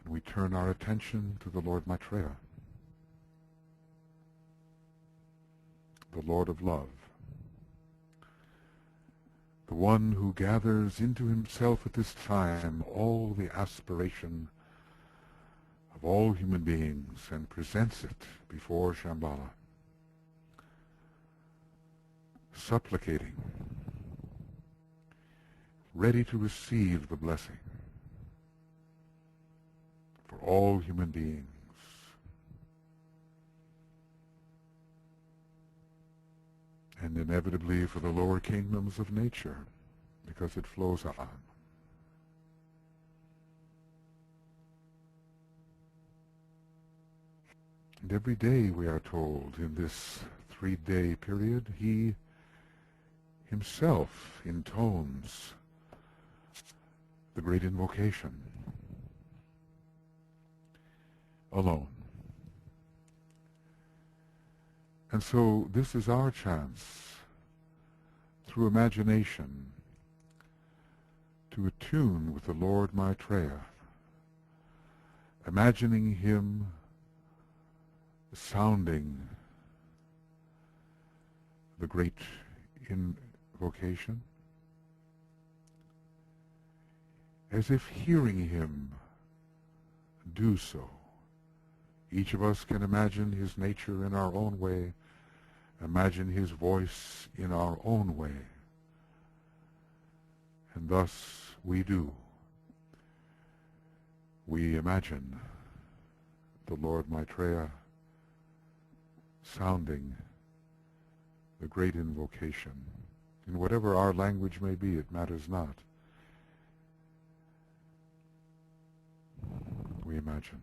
And we turn our attention to the Lord Maitreya, the Lord of Love, the one who gathers into himself at this time all the aspiration of all human beings and presents it before Shambhala, supplicating, ready to receive the blessing for all human beings. And inevitably for the lower kingdoms of nature, because it flows on. And every day, we are told, in this 3-day period, he himself intones the great invocation alone. And so this is our chance, through imagination, to attune with the Lord Maitreya, imagining him sounding the great invocation, as if hearing him do so. Each of us can imagine his nature in our own way, imagine his voice in our own way. And thus we do. We imagine the Lord Maitreya sounding the great invocation. In whatever our language may be, it matters not. We imagine.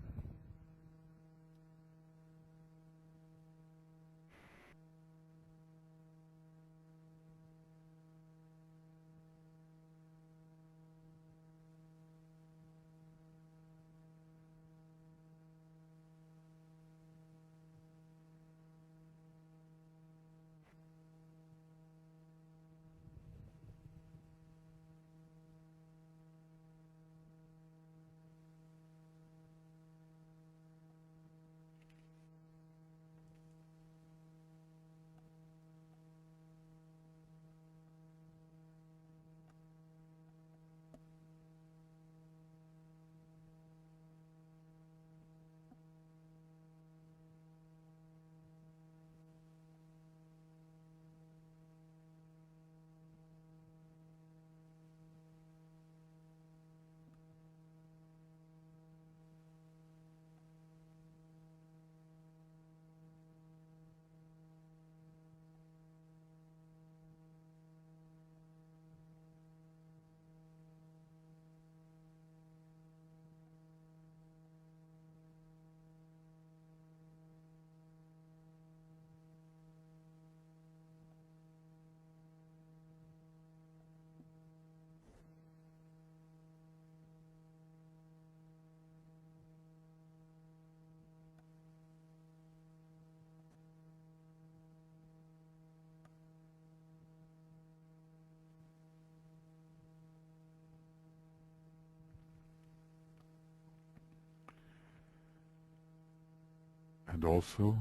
And also,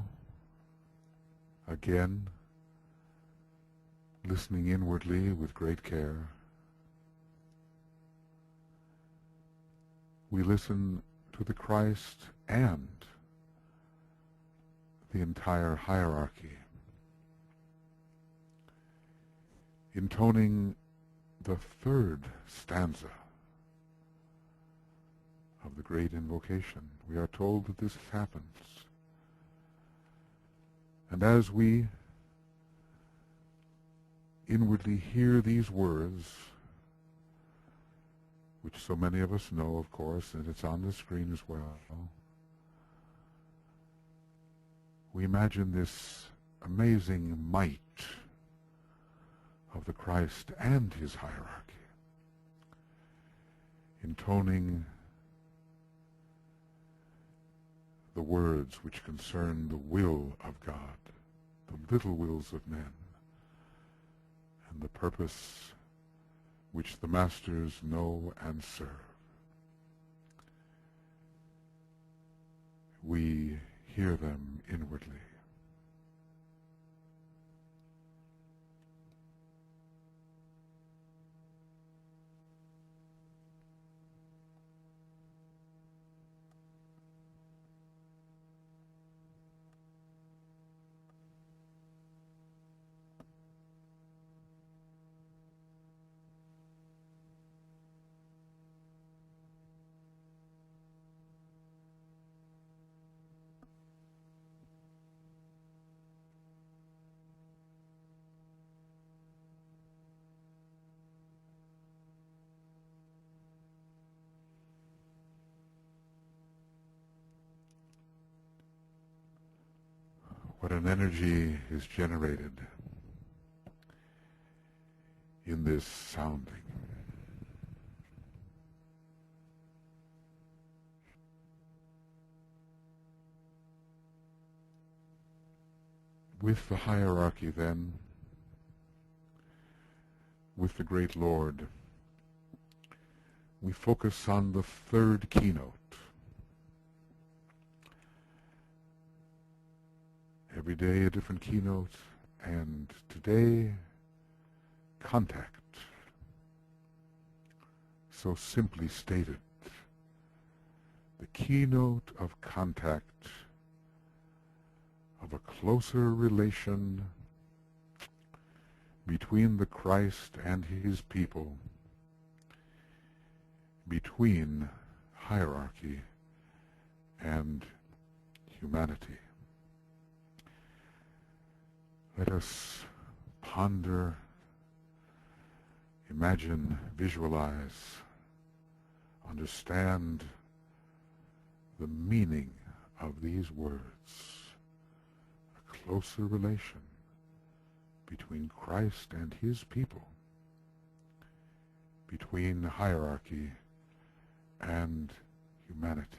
again, listening inwardly with great care, we listen to the Christ and the entire hierarchy, intoning the third stanza of the great invocation. We are told that this happens. And as we inwardly hear these words, which so many of us know, of course, and it's on the screen as well. We imagine this amazing might of the Christ and his hierarchy, intoning the words which concern the will of God, the little wills of men, and the purpose which the masters know and serve. We hear them inwardly. What an energy is generated in this sounding. With the hierarchy, then, with the great Lord, we focus on the third keynote. Every day a different keynote, and today, contact. So simply stated, the keynote of contact, of a closer relation between the Christ and his people, between hierarchy and humanity. Let us ponder, imagine, visualize, understand the meaning of these words. A closer relation between Christ and his people, between hierarchy and humanity.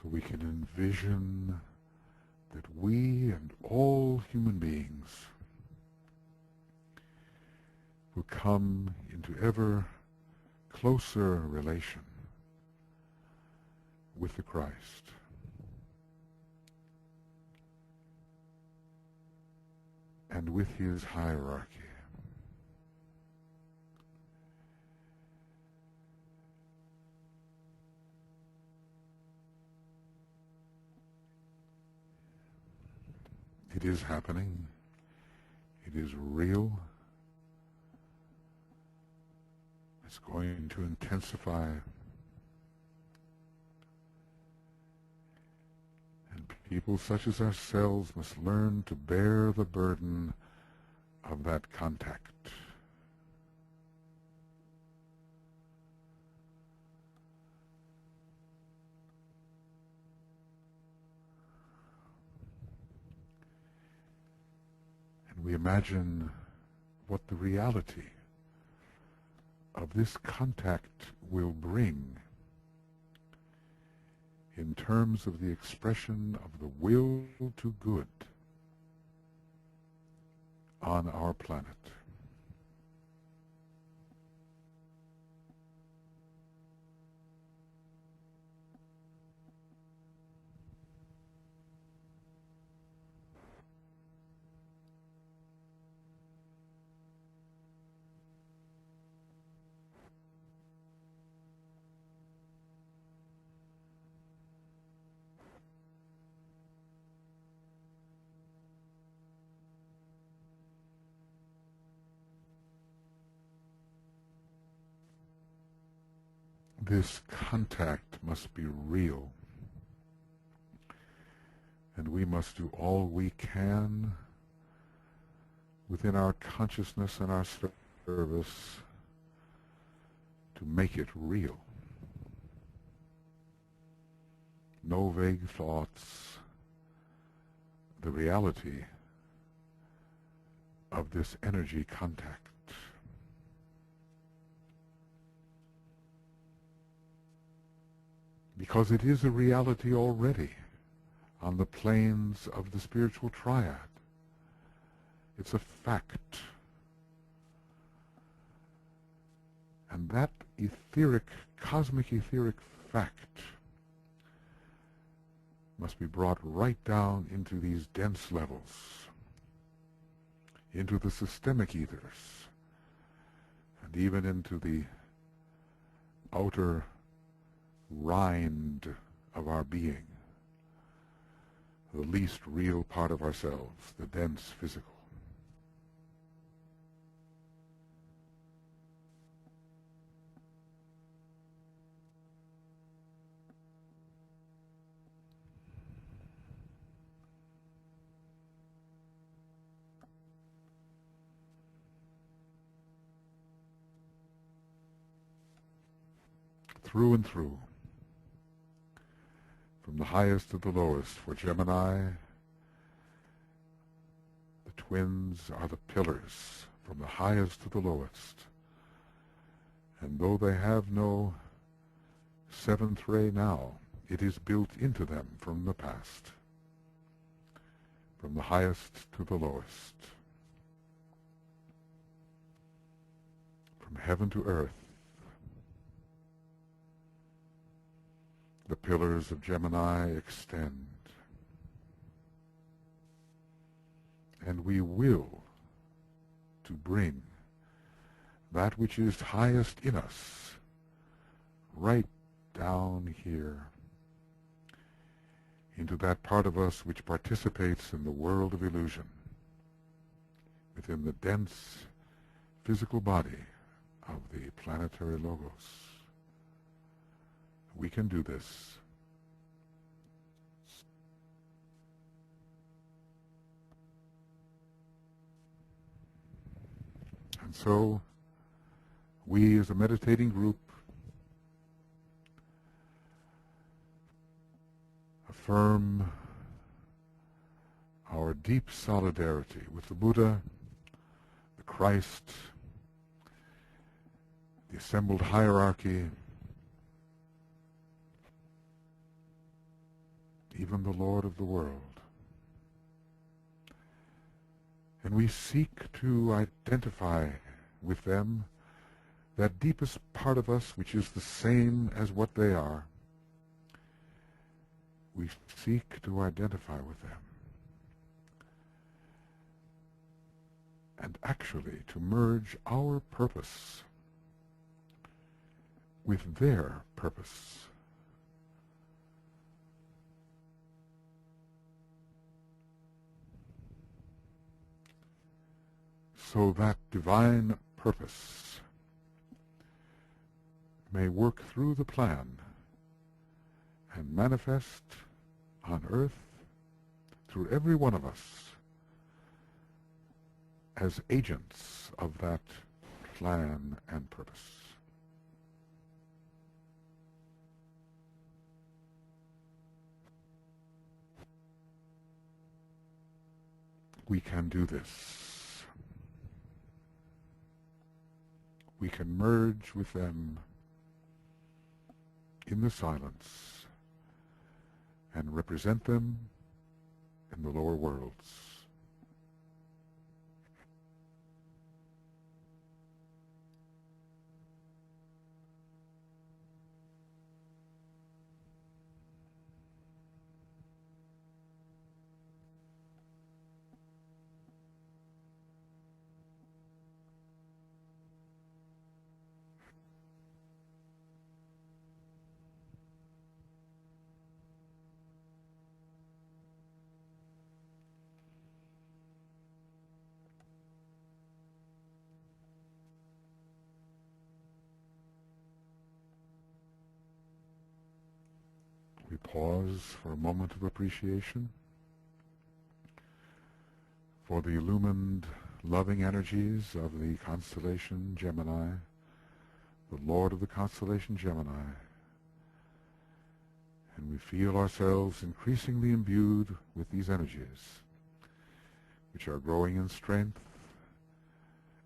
So we can envision that we and all human beings will come into ever closer relation with the Christ. And with his hierarchy. It is happening. It is real. It's going to intensify. And people such as ourselves must learn to bear the burden of that contact. And we imagine what the reality of this contact will bring in terms of the expression of the will to good on our planet. This contact must be real, and we must do all we can within our consciousness and our service to make it real. No vague thoughts, the reality of this energy contact. Because it is a reality already on the planes of the spiritual triad. It's a fact. And that etheric, cosmic etheric fact must be brought right down into these dense levels, into the systemic ethers, and even into the outer rind of our being, the least real part of ourselves, the dense physical. Through and through, from the highest to the lowest. For Gemini, the twins are the pillars, from the highest to the lowest. And though they have no seventh ray now, it is built into them from the past, from the highest to the lowest, from heaven to earth. The pillars of Gemini extend, and we will to bring that which is highest in us right down here into that part of us which participates in the world of illusion, within the dense physical body of the planetary logos. We can do this. And so, we as a meditating group affirm our deep solidarity with the Buddha, the Christ, the assembled hierarchy, even the Lord of the world. And we seek to identify with them that deepest part of us which is the same as what they are. We seek to identify with them. And actually to merge our purpose with their purpose. So that divine purpose may work through the plan and manifest on earth through every one of us as agents of that plan and purpose. We can do this. We can merge with them in the silence and represent them in the lower worlds. We pause for a moment of appreciation for the illumined, loving energies of the constellation Gemini, the Lord of the constellation Gemini, and we feel ourselves increasingly imbued with these energies, which are growing in strength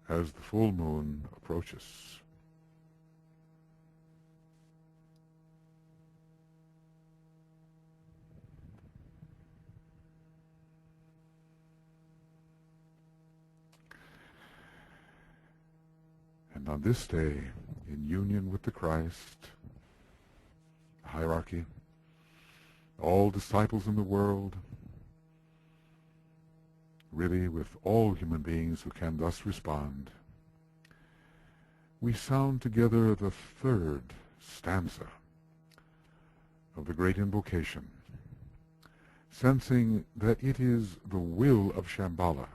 as the full moon approaches. And on this day, in union with the Christ, the hierarchy, all disciples in the world, really with all human beings who can thus respond, we sound together the third stanza of the great invocation, sensing that it is the will of Shambhala,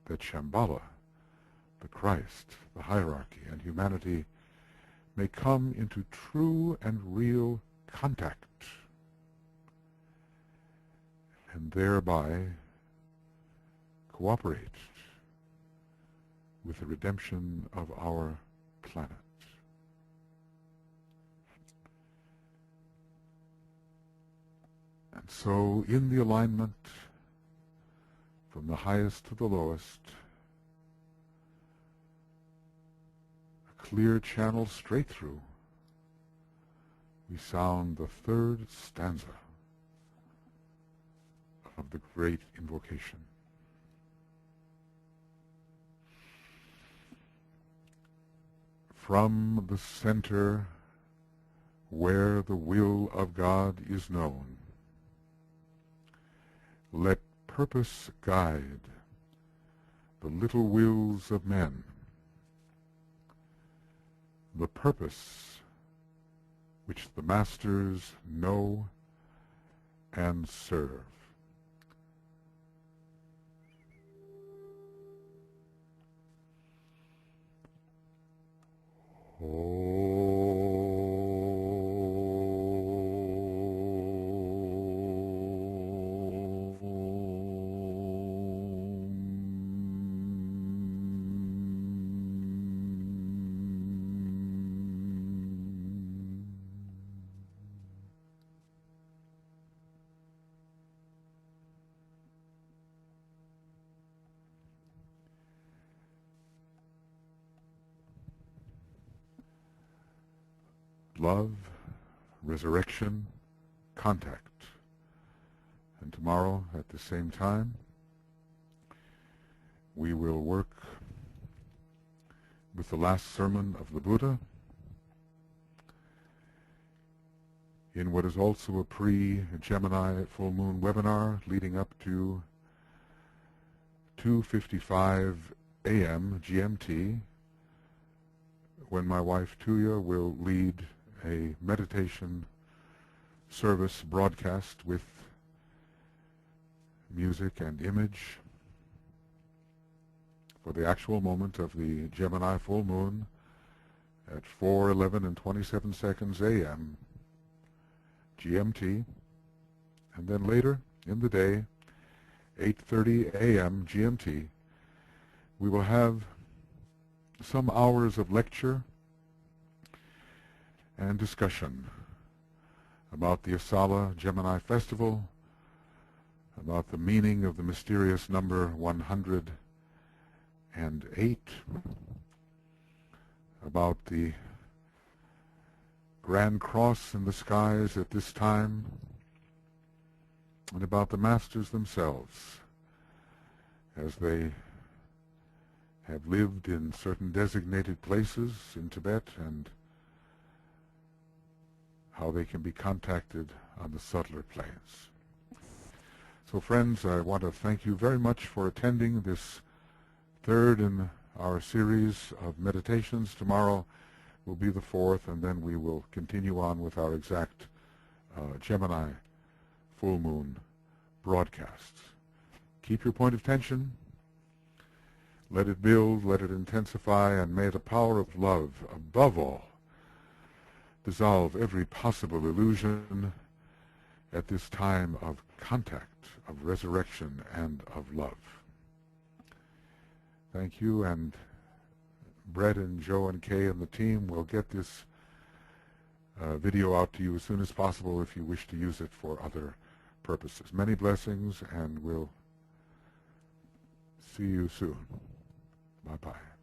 that Shambhala, the Christ, the hierarchy, and humanity may come into true and real contact, and thereby cooperate with the redemption of our planet. And so, in the alignment from the highest to the lowest, a clear channel straight through, we sound the third stanza of the great invocation. From the center where the will of God is known, let purpose guide the little wills of men, the purpose which the masters know and serve. Love, resurrection, contact. And tomorrow, at the same time, we will work with the last sermon of the Buddha in what is also a pre-Gemini full moon webinar leading up to 2:55 a.m. GMT, when my wife Tuya will lead a meditation service broadcast with music and image for the actual moment of the Gemini full moon at 4:11 and 27 seconds a.m. GMT, and then later in the day 8:30 a.m. GMT, we will have some hours of lecture and discussion about the ASALA Gemini Festival, about the meaning of the mysterious number 108, about the Grand Cross in the skies at this time, and about the masters themselves as they have lived in certain designated places in Tibet, and how they can be contacted on the subtler planes. So friends, I want to thank you very much for attending this third in our series of meditations. Tomorrow will be the fourth, and then we will continue on with our exact Gemini full moon broadcasts. Keep your point of tension. Let it build, let it intensify, and may the power of love, above all, dissolve every possible illusion at this time of contact, of resurrection, and of love. Thank you, and Brett and Joe and Kay and the team will get this video out to you as soon as possible if you wish to use it for other purposes. Many blessings, and we'll see you soon. Bye-bye.